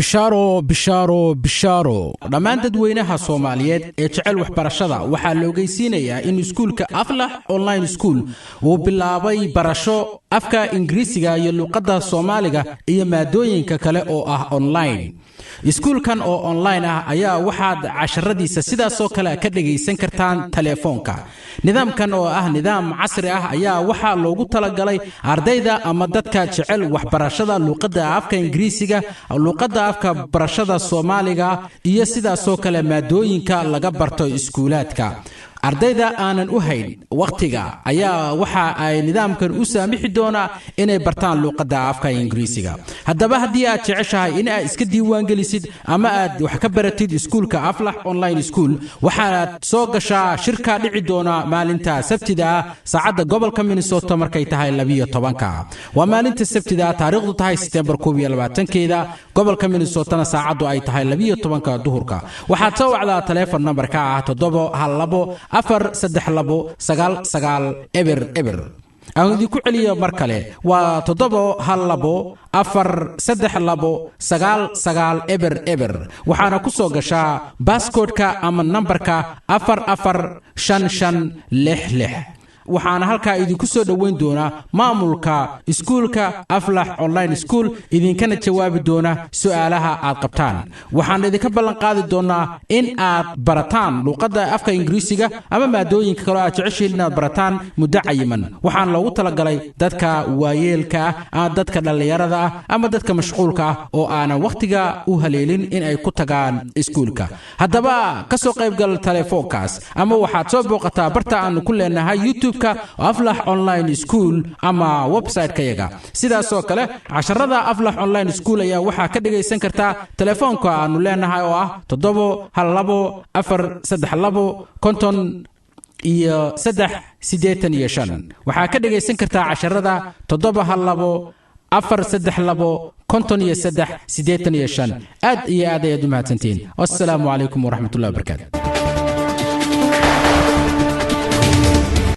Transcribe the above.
bishaaro dhammaan dadweynaha Soomaaliyeed ee jecel waxbarashada waxaa la ogeysiinayaa in iskuulka Aflax Online School uu bilaabay barasho afka Ingiriisiga iyo luqadda Soomaaliga iyo maadooyinka kale oo ah online. iskuulkan oo online ah ayaa waxaad casharadiisa sidaas oo kale ka dhageysan kartaan telefoonka. nidaamkan oo ah nidaam casri ah ayaa waxa loogu talagalay ardayda ama dadka jecel waxbarashada luqadda afka Ingiriisiga, luqadda afka barashada Soomaaliga iyo sidaas oo kale maadooyinka laga barto iskuulaadka. ardayda aanan u hayn waqtiga ayaa waxa ay nidaamkan u saamixi doona inay bartaan luqadda afka Ingiriisiga. haddaba haddii aad jeceshahay in aad iska diiwaan gelisid ama aad wax ka baratid iskuulka Aflax Online School, waxaad soo gashaa shirka dhici doona maalinta Sabtida saacada gobolka Minnesota markay tahay 12. waa maalinta Sabtida taariikhdu tahay September 22keeda, gobolka Minnesota saacadu ay tahay 12 duhurka. waxaad soo wacdaa telefoon numberka ah 712 43299 aan idinku celiyo mar kale waa 712 waxaana ku soo gashaa baaskoodka ama nambarka 445566. waxaana halkaa idinku soo dhaweyn doona maamulka iskuulka Aflax Online School idinkana jawaabi doona su'aalaha aad qabtaan. waxaan idinka ballan qaadi doonaa in aad barataan luqadda afka Ingiriisiga ama maadooyinka kale aad jeceshiin inaad barataan muddo cayiman. waxaan loogu talagalay dadka waayeelka ah, dadka dhalinyarada ah ama dadka mashquulka ah oo aanan waqtiga u haleelin in ay ku tagaan iskuulka. haddaba ka soo qaybgal telefoonkaas ama waxaad soo booqataa barta aan ku leenahay YouTube Aflax Online School ama website-kayaga. sidaas oo kale casharada Aflax Online School ayaa waxaa ka dhageysan kartaa telefoonka aanu leenahay oo ah 712 waxaa ka dhageysan kartaa casharada 712 aad iyo aad ayaad u mahadsantiin. wassalaamu calaykum waraxmatullahi wabarakaatu.